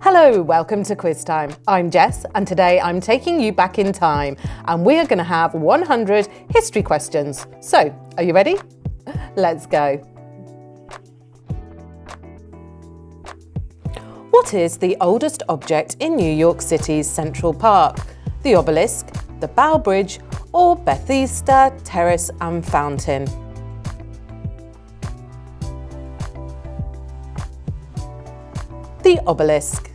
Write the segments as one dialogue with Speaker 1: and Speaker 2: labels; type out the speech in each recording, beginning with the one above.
Speaker 1: Hello, welcome to Quiz Time. I'm Jess and today I'm taking you back in time and we are going to have 100 history questions. So, are you ready? Let's go. What is the oldest object in New York City's Central Park? The obelisk, the Bow Bridge, or Bethesda Terrace and Fountain? The obelisk.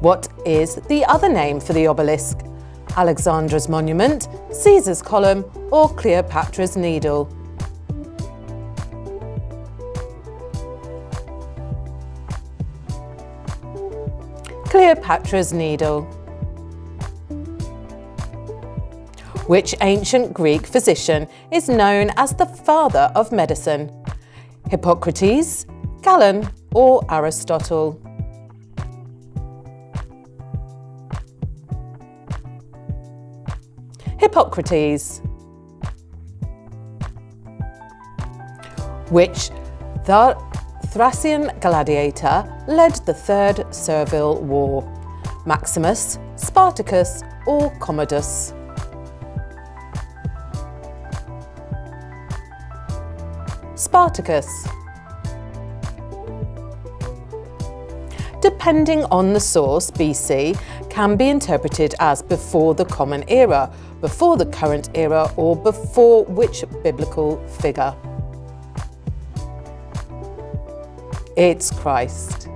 Speaker 1: What is the other name for the obelisk? Alexandra's monument, Caesar's column, or Cleopatra's needle? Cleopatra's needle. Which ancient Greek physician is known as the father of medicine? Hippocrates, Galen, or Aristotle? Hippocrates. Which Thracian gladiator led the Third Servile War? Maximus, Spartacus, or Commodus? Spartacus. Depending on the source, BC can be interpreted as before the Common Era, before the current era, or before which biblical figure? It's Christ.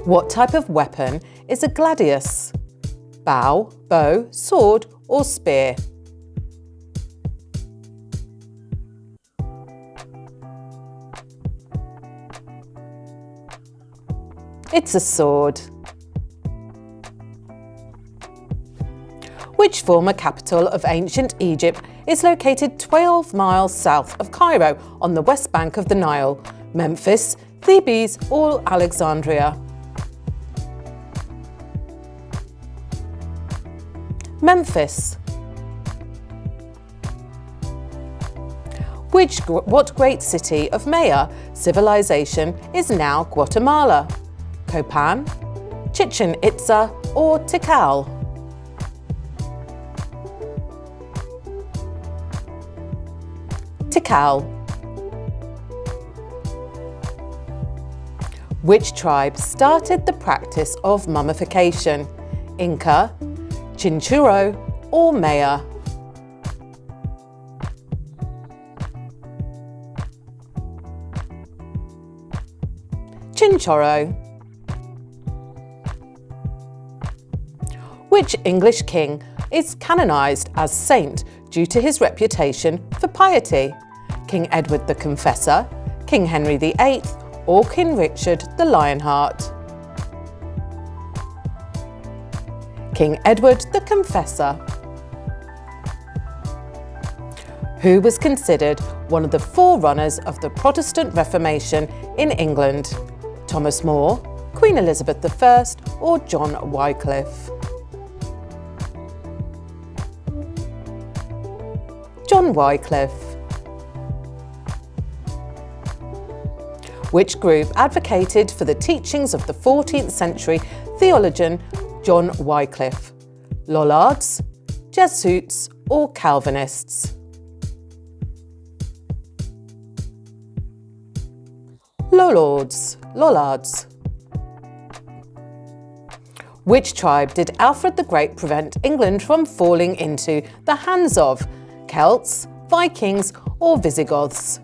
Speaker 1: What type of weapon is a gladius? Bow, bow, sword, or spear? It's a sword. Which former capital of ancient Egypt is located 12 miles south of Cairo on the west bank of the Nile? Memphis, Thebes, or Alexandria? Memphis. What great city of Maya civilization is now Guatemala? Copan, Chichen Itza, or Tikal? Tikal. Which tribe started the practice of mummification? Inca, Chinchorro, or Maya? Chinchorro. Which English king is canonised as saint due to his reputation for piety? King Edward the Confessor, King Henry VIII, or King Richard the Lionheart? King Edward the Confessor. Who was considered one of the forerunners of the Protestant Reformation in England? Thomas More, Queen Elizabeth I, or John Wycliffe? John Wycliffe. Which group advocated for the teachings of the 14th century theologian John Wycliffe? Lollards, Jesuits, or Calvinists? Lollards. Which tribe did Alfred the Great prevent England from falling into the hands of? Celts, Vikings, or Visigoths?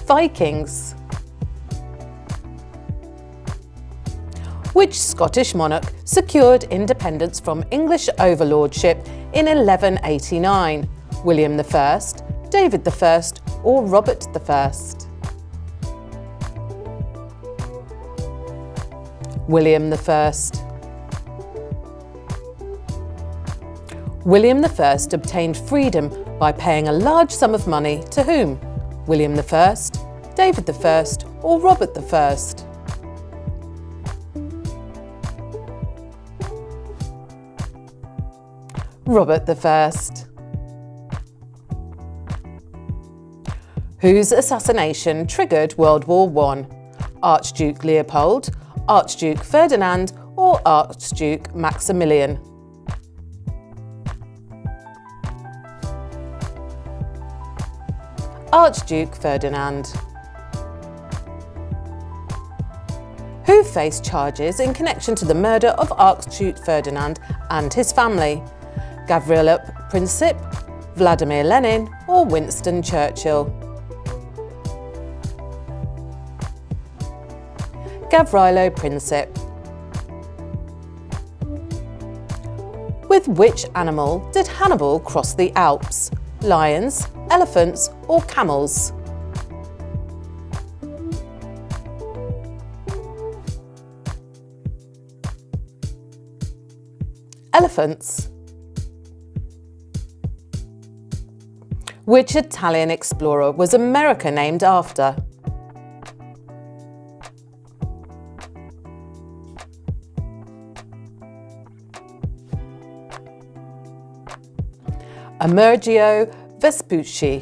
Speaker 1: Vikings. Which Scottish monarch secured independence from English overlordship in 1189? William I, David I, or Robert I? William I. William I obtained freedom by paying a large sum of money to whom? William I, David I, or Robert I? Robert I. Whose assassination triggered World War I? Archduke Leopold, Archduke Ferdinand, or Archduke Maximilian? Archduke Ferdinand. Who faced charges in connection to the murder of Archduke Ferdinand and his family? Gavrilo Princip, Vladimir Lenin, or Winston Churchill? Gavrilo Princip. With which animal did Hannibal cross the Alps? Lions, elephants, or camels? Elephants. Which Italian explorer was America named after? Amerigo Vespucci.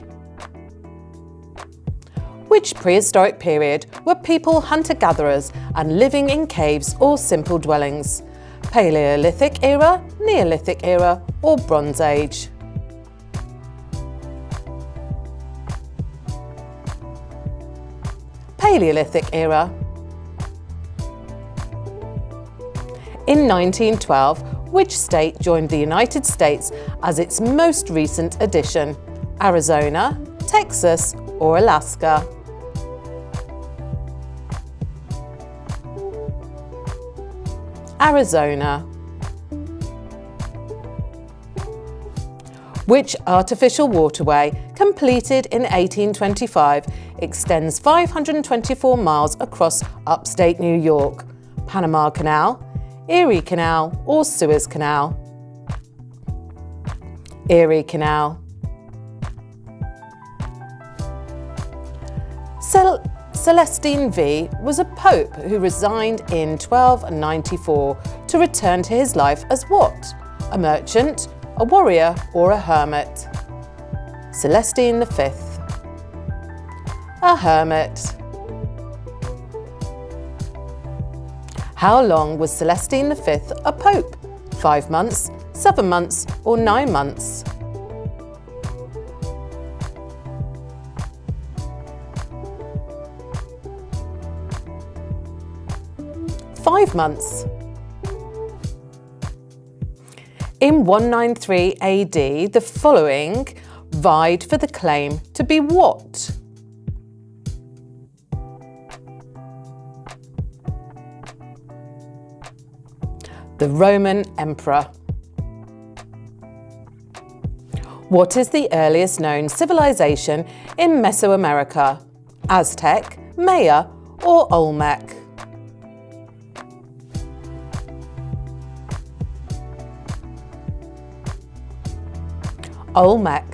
Speaker 1: Which prehistoric period were people hunter-gatherers and living in caves or simple dwellings? Paleolithic era, Neolithic era, or Bronze Age? Paleolithic era. In 1912, which state joined the United States as its most recent addition? Arizona, Texas, or Alaska? Arizona. Which artificial waterway, completed in 1825, extends 524 miles across upstate New York? Panama Canal, Erie Canal, or Suez Canal? Erie Canal. Celestine V was a pope who resigned in 1294 to return to his life as what? A merchant, a warrior, or a hermit? Celestine V. A hermit. How long was Celestine V a pope? 5 months, 7 months, or 9 months? Five months. In 193 AD, the following vied for the claim to be what? The Roman Emperor. What is the earliest known civilization in Mesoamerica? Aztec, Maya, or Olmec? Olmec.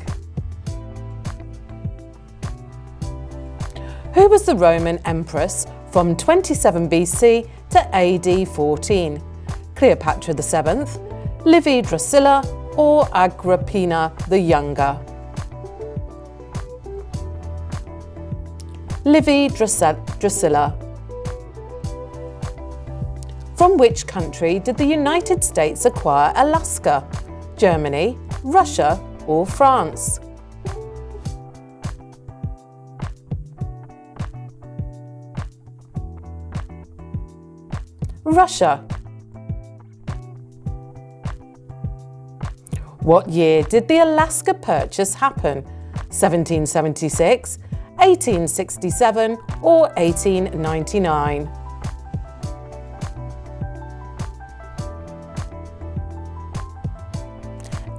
Speaker 1: Who was the Roman empress from 27 BC to AD 14? Cleopatra VII, Livy Drusilla, or Agrippina the Younger? Livy Drusilla. From which country did the United States acquire Alaska? Germany, Russia, or France? Russia. What year did the Alaska Purchase happen? 1776, 1867, or 1899?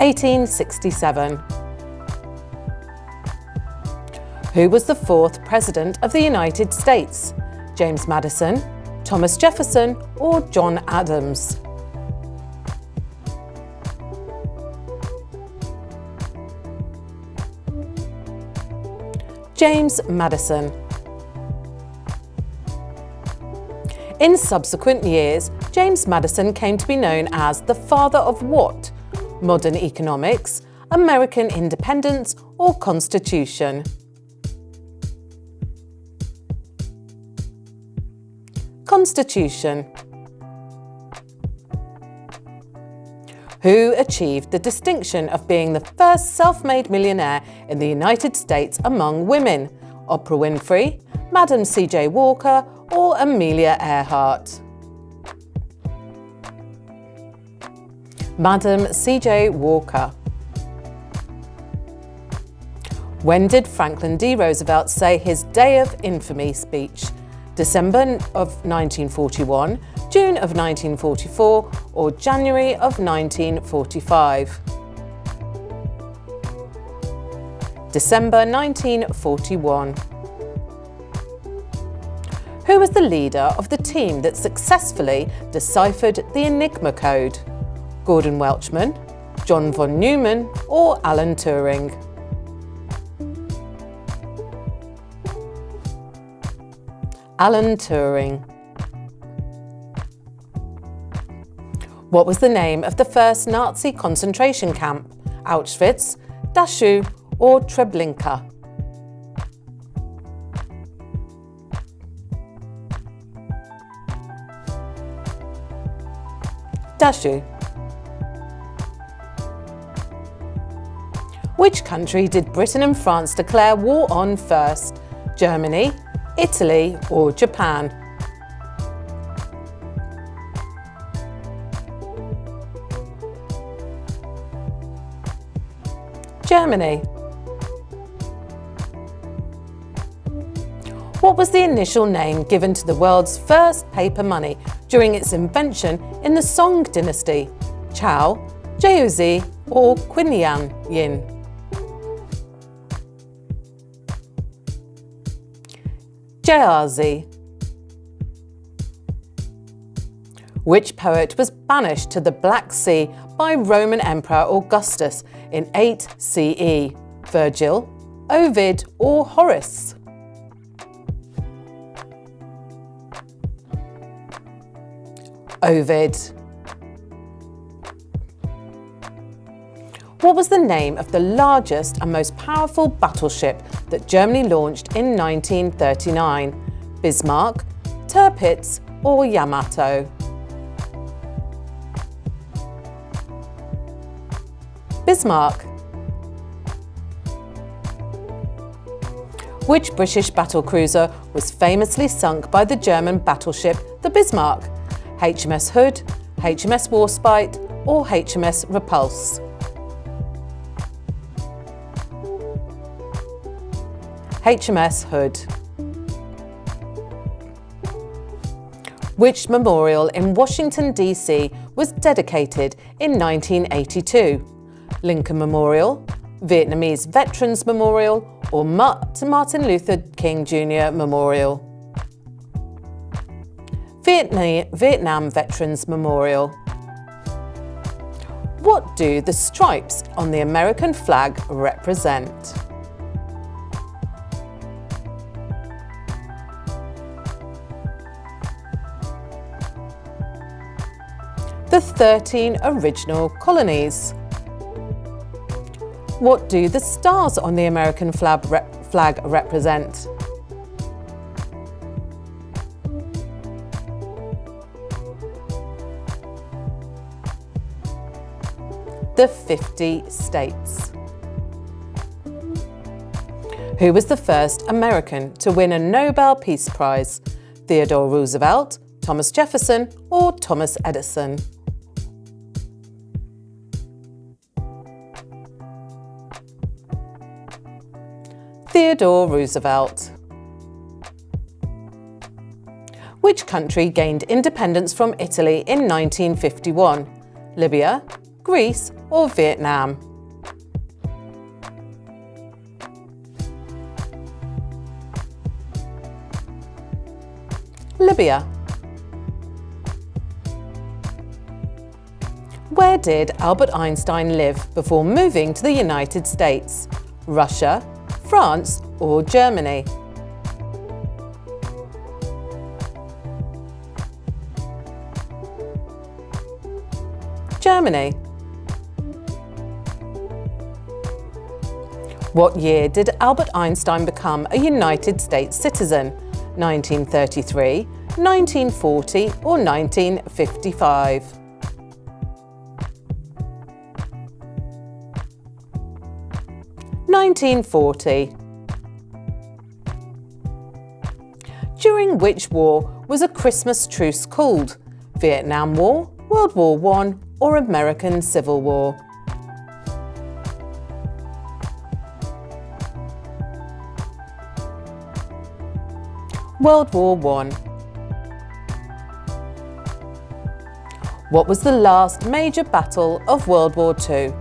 Speaker 1: 1867. Who was the fourth President of the United States? James Madison, Thomas Jefferson, or John Adams? James Madison. In subsequent years, James Madison came to be known as the father of what? modern economics, American independence, or Constitution? Constitution. Who achieved the distinction of being the first self-made millionaire in the United States among women? Oprah Winfrey, Madam C.J. Walker, or Amelia Earhart? Madam C.J. Walker. When did Franklin D. Roosevelt say his Day of Infamy speech? December of 1941, June of 1944, or January of 1945? December 1941. Who was the leader of the team that successfully deciphered the Enigma code? Gordon Welchman, John von Neumann, or Alan Turing? Alan Turing. What was the name of the first Nazi concentration camp? Auschwitz, Dachau, or Treblinka? Dachau. Which country did Britain and France declare war on first? Germany, Italy, or Japan? Germany. What was the initial name given to the world's first paper money during its invention in the Song dynasty? Chow, Jiaozi, or Quinyan Yin? Jiaozi. Which poet was banished to the Black Sea by Roman Emperor Augustus in 8 CE? Virgil, Ovid, or Horace? Ovid. What was the name of the largest and most powerful battleship that Germany launched in 1939? Bismarck, Tirpitz, or Yamato? Bismarck. Which British battlecruiser was famously sunk by the German battleship the Bismarck? HMS Hood, HMS Warspite, or HMS Repulse? HMS Hood. Which memorial in Washington, D.C. was dedicated in 1982? Lincoln Memorial, Vietnamese Veterans Memorial, or Martin Luther King Jr. Memorial? Vietnam Veterans Memorial. What do the stripes on the American flag represent? The 13 original colonies. What do the stars on the American flag represent? The 50 states. Who was the first American to win a Nobel Peace Prize? Theodore Roosevelt, Thomas Jefferson, or Thomas Edison? Theodore Roosevelt. Which country gained independence from Italy in 1951? Libya, Greece, or Vietnam? Libya. Where did Albert Einstein live before moving to the United States? Russia, France, or Germany? Germany. What year did Albert Einstein become a United States citizen? 1933, 1940 or 1955? 1940. During which war was a Christmas truce called? Vietnam War, World War I or American Civil War? World War I. What was the last major battle of World War II?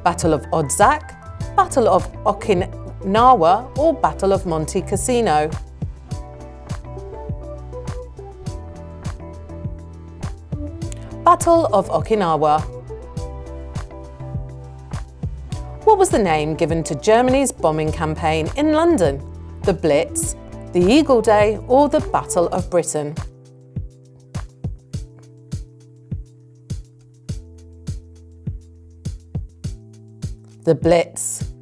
Speaker 1: Battle of Odzak, Battle of Okinawa or Battle of Monte Cassino? Battle of Okinawa. What was the name given to Germany's bombing campaign in London? The Blitz, the Eagle Day or the Battle of Britain? The Blitz.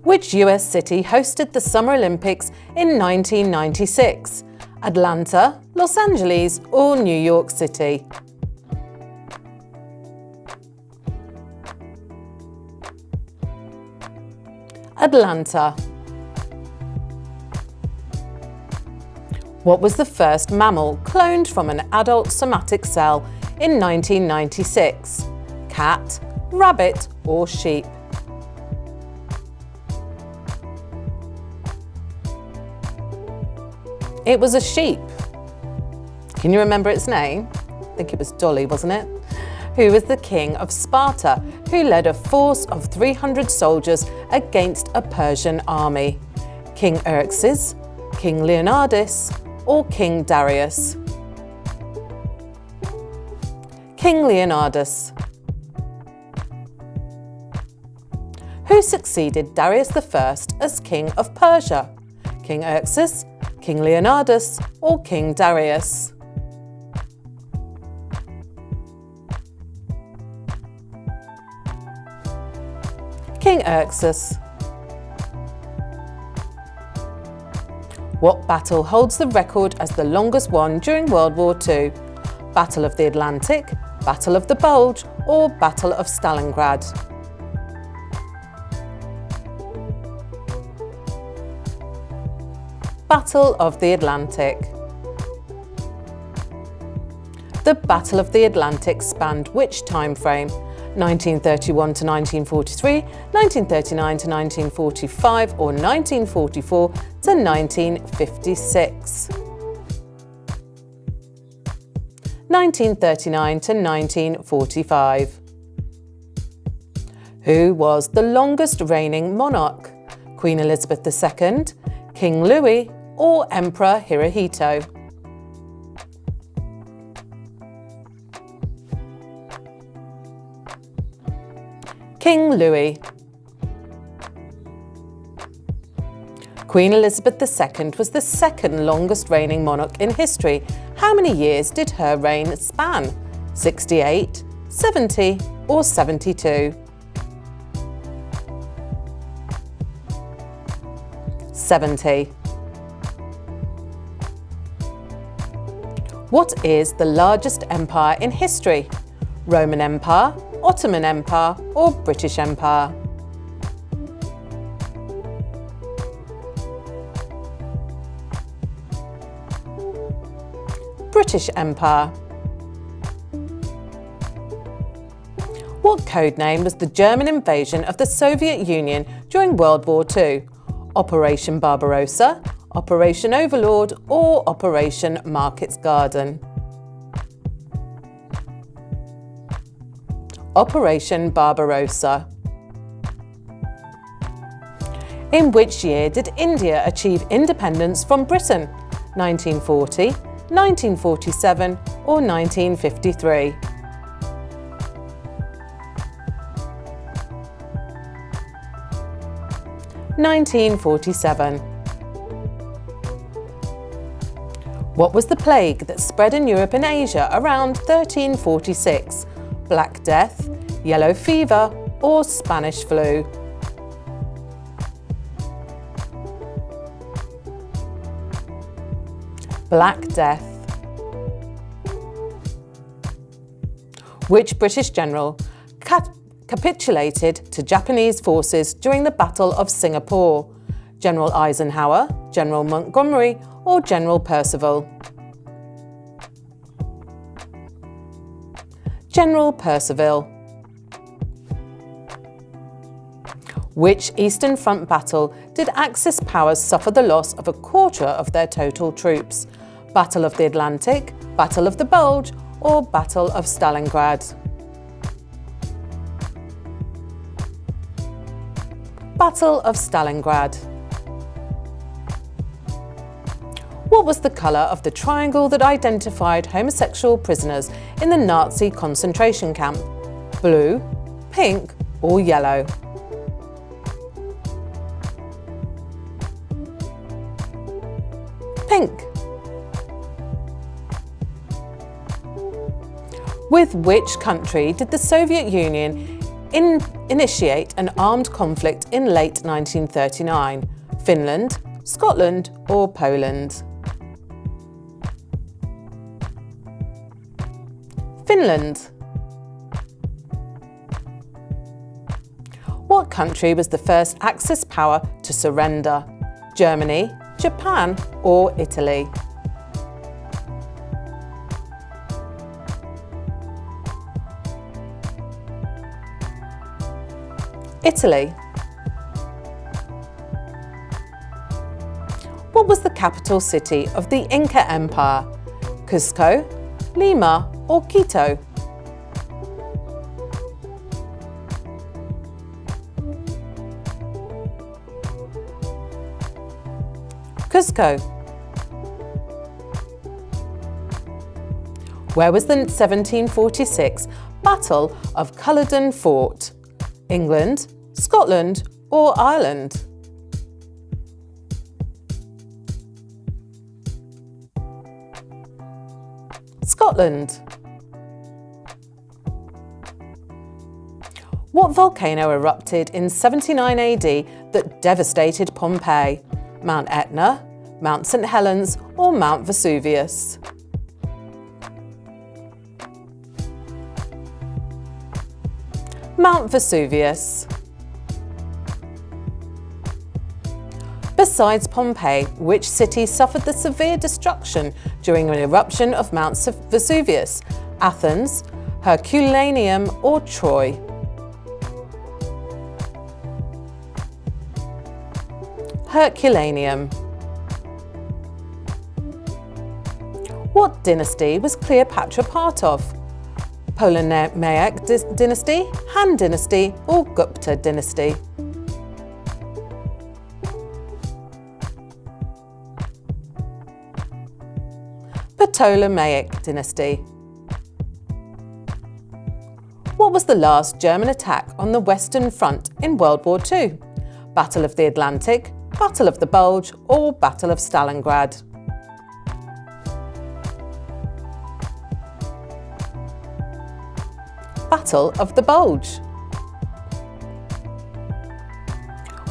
Speaker 1: Which US city hosted the Summer Olympics in 1996? Atlanta, Los Angeles or New York City? Atlanta. What was the first mammal cloned from an adult somatic cell in 1996? Cat, rabbit or sheep? It was a sheep. Can you remember its name? I think it was Dolly, wasn't it? Who was the king of Sparta, who led a force of 300 soldiers against a Persian army? King Xerxes, King Leonidas, or King Darius? King Leonidas. Who succeeded Darius I as king of Persia? King Xerxes, King Leonidas, or King Darius? King Xerxes. What battle holds the record as the longest one during World War II? Battle of the Atlantic, Battle of the Bulge, or Battle of Stalingrad? Battle of the Atlantic. The Battle of the Atlantic spanned which time frame? 1931 to 1943, 1939 to 1945 or 1944 to 1956? 1939 to 1945. Who was the longest reigning monarch? Queen Elizabeth II, King Louis or Emperor Hirohito? King Louis. Queen Elizabeth II was the second longest reigning monarch in history. How many years did her reign span? 68, 70 or 72? 70. What is the largest empire in history? Roman Empire, Ottoman Empire or British Empire? British Empire. What codename was the German invasion of the Soviet Union during World War II? Operation Barbarossa, Operation Overlord or Operation Market's Garden? Operation Barbarossa. In which year did India achieve independence from Britain? 1940, 1947 or 1953? 1947. What was the plague that spread in Europe and Asia around 1346? Black Death, Yellow Fever or Spanish flu? Black Death. Which British general capitulated to Japanese forces during the Battle of Singapore? General Eisenhower, General Montgomery, or General Percival? General Percival. Which Eastern Front battle did Axis powers suffer the loss of a quarter of their total troops? Battle of the Atlantic, Battle of the Bulge, or Battle of Stalingrad? Battle of Stalingrad. What was the colour of the triangle that identified homosexual prisoners in the Nazi concentration camp? Blue, pink, or yellow? Pink. With which country did the Soviet Union initiate an armed conflict in late 1939? Finland, Scotland, or Poland? Finland. What country was the first Axis power to surrender? Germany, Japan, or Italy? Italy. What was the capital city of the Inca Empire? Cusco, Lima, or Quito? Cusco. Where was the 1746 Battle of Culloden fought? England, Scotland, or Ireland? Scotland. What volcano erupted in 79 AD that devastated Pompeii? Mount Etna, Mount St Helens, or Mount Vesuvius? Mount Vesuvius. Besides Pompeii, which city suffered the severe destruction during an eruption of Mount Vesuvius? Athens, Herculaneum, or Troy? Herculaneum. What dynasty was Cleopatra part of? Ptolemaic dynasty, Han dynasty, or Gupta dynasty? Ptolemaic dynasty. What was the last German attack on the Western Front in World War II? Battle of the Atlantic, Battle of the Bulge, or Battle of Stalingrad? Battle of the Bulge.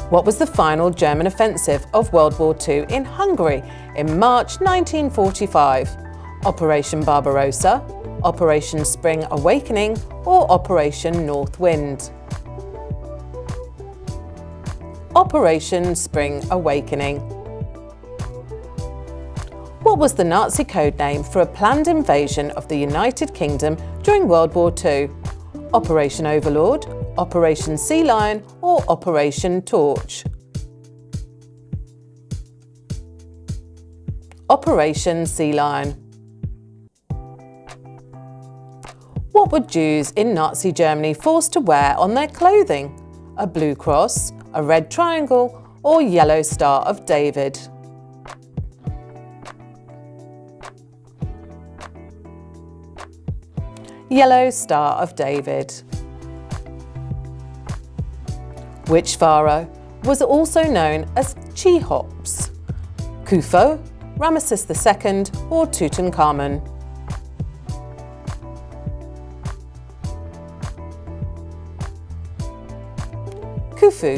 Speaker 1: What was the final German offensive of World War II in Hungary in March 1945? Operation Barbarossa, Operation Spring Awakening, or Operation North Wind? Operation Spring Awakening. What was the Nazi code name for a planned invasion of the United Kingdom during World War II? Operation Overlord, Operation Sea Lion, or Operation Torch? Operation Sea Lion. What were Jews in Nazi Germany forced to wear on their clothing? A blue cross, a red triangle, or yellow Star of David? Yellow Star of David. Which pharaoh was also known as Cheops? Khufu, Ramesses II, or Tutankhamun? Corfu.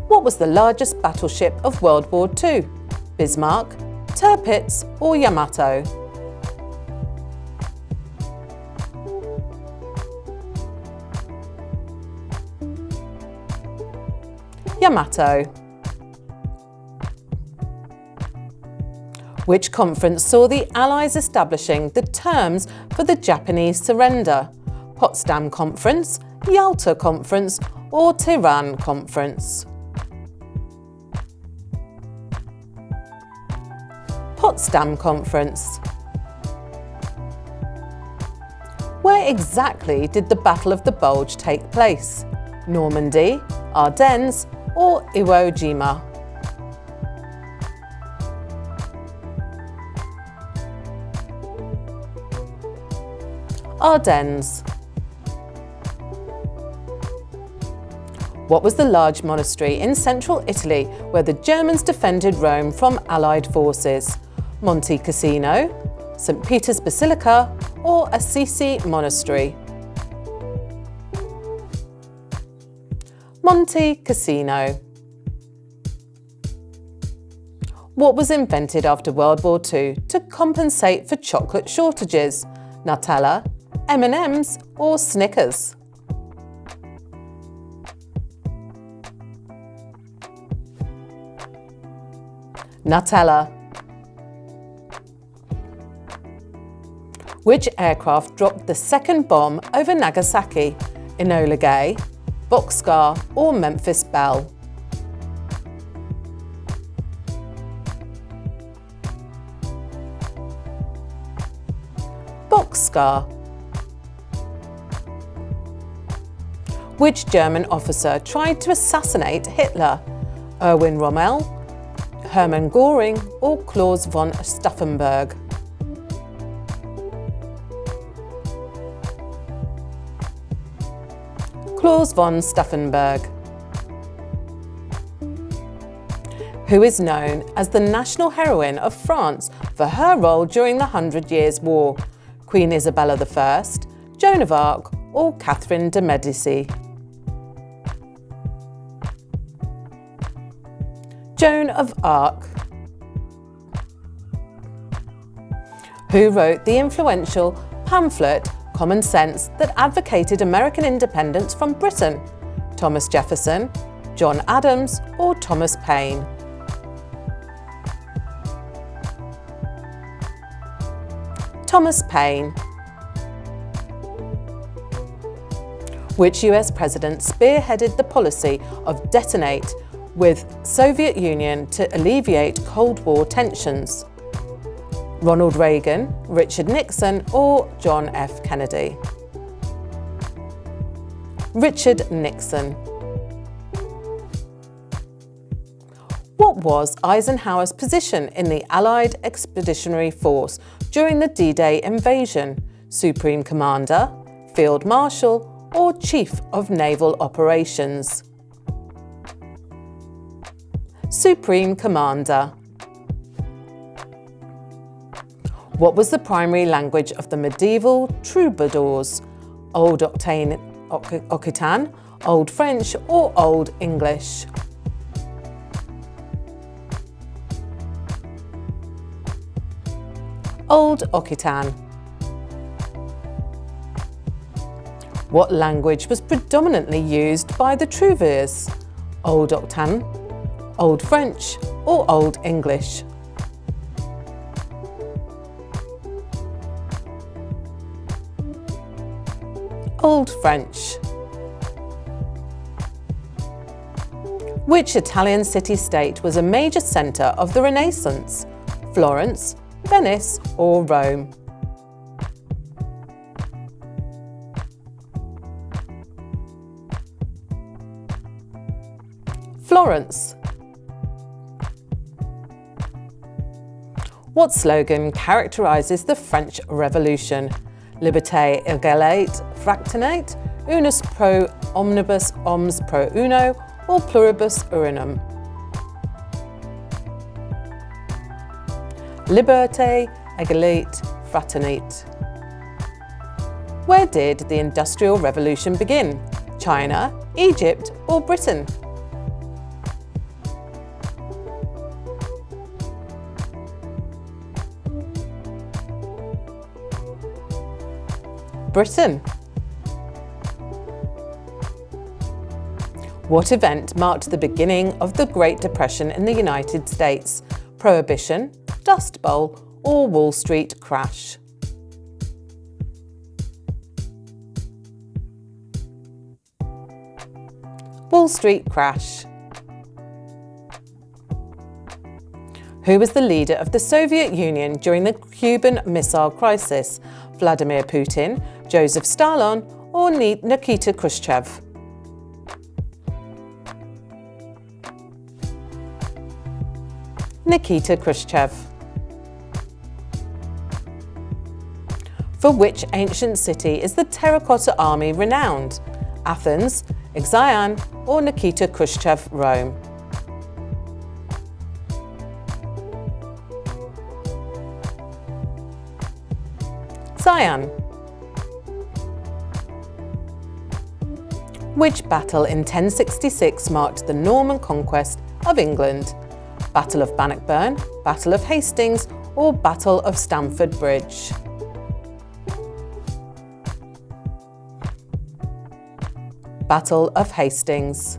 Speaker 1: What was the largest battleship of World War II? Bismarck, Tirpitz or Yamato? Yamato. Which conference saw the Allies establishing the terms for the Japanese surrender? Potsdam Conference, Yalta Conference or Tehran Conference? Potsdam Conference. Where exactly did the Battle of the Bulge take place? Normandy, Ardennes or Iwo Jima? Ardennes. What was the large monastery in central Italy where the Germans defended Rome from Allied forces? Monte Cassino, St. Peter's Basilica or Assisi Monastery? Monte Cassino. What was invented after World War II to compensate for chocolate shortages? Nutella, M&M's or Snickers? Nutella. Which aircraft dropped the second bomb over Nagasaki? Enola Gay, Boxcar or Memphis Belle? Boxcar. Which German officer tried to assassinate Hitler? Erwin Rommel, Hermann Göring or Claus von Stauffenberg? Claus von Stauffenberg. Who is known as the national heroine of France for her role during the 100 Years' War? Queen Isabella I, Joan of Arc or Catherine de' Medici? Joan of Arc. Who wrote the influential pamphlet Common Sense that advocated American independence from Britain? Thomas Jefferson, John Adams or Thomas Paine? Thomas Paine. Which US president spearheaded the policy of detonate with Soviet Union to alleviate Cold War tensions? Ronald Reagan, Richard Nixon or John F. Kennedy? Richard Nixon. What was Eisenhower's position in the Allied Expeditionary Force during the D-Day invasion? Supreme Commander, Field Marshal or Chief of Naval Operations? Supreme Commander. What was the primary language of the medieval troubadours? Old Occitan, Old French or Old English? Old Occitan. What language was predominantly used by the troubadours? Old Occitan, Old French or Old English? Old French. Which Italian city-state was a major centre of the Renaissance? Florence, Venice or Rome? Florence. What slogan characterises the French Revolution? Liberté, Égalité, Fraternité, Unus pro omnibus, omnes pro uno, or Pluribus unum? Liberté, Égalité, Fraternité. Where did the Industrial Revolution begin? China, Egypt, or Britain? Britain. What event marked the beginning of the Great Depression in the United States? Prohibition, Dust Bowl, or Wall Street crash? Wall Street crash. Who was the leader of the Soviet Union during the Cuban Missile Crisis? Vladimir Putin, Joseph Stalin, or Nikita Khrushchev? Nikita Khrushchev. For which ancient city is the Terracotta Army renowned? Athens, Xi'an, or Nikita Khrushchev, Rome? Xi'an. Which battle in 1066 marked the Norman conquest of England? Battle of Bannockburn, Battle of Hastings, or Battle of Stamford Bridge? Battle of Hastings.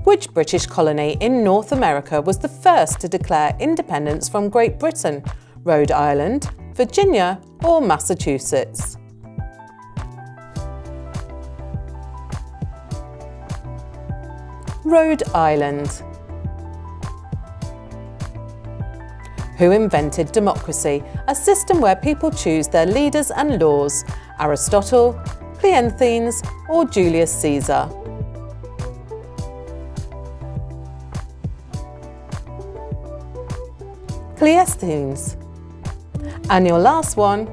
Speaker 1: Which British colony in North America was the first to declare independence from Great Britain? Rhode Island, Virginia, or Massachusetts? Rhode Island. Who invented democracy, a system where people choose their leaders and laws? Aristotle, Cleanthes, or Julius Caesar? Cleanthes. And your last one.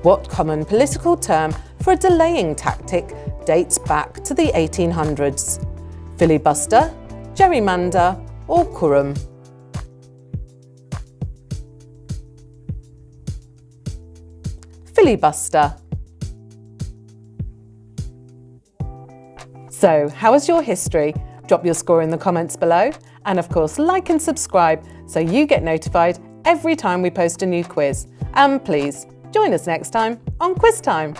Speaker 1: What common political term for a delaying tactic dates back to the 1800s? Filibuster, gerrymander, or quorum? Filibuster. So, how was your history? Drop your score in the comments below, and of course like and subscribe so you get notified every time we post a new quiz. And please join us next time on Quiz Time.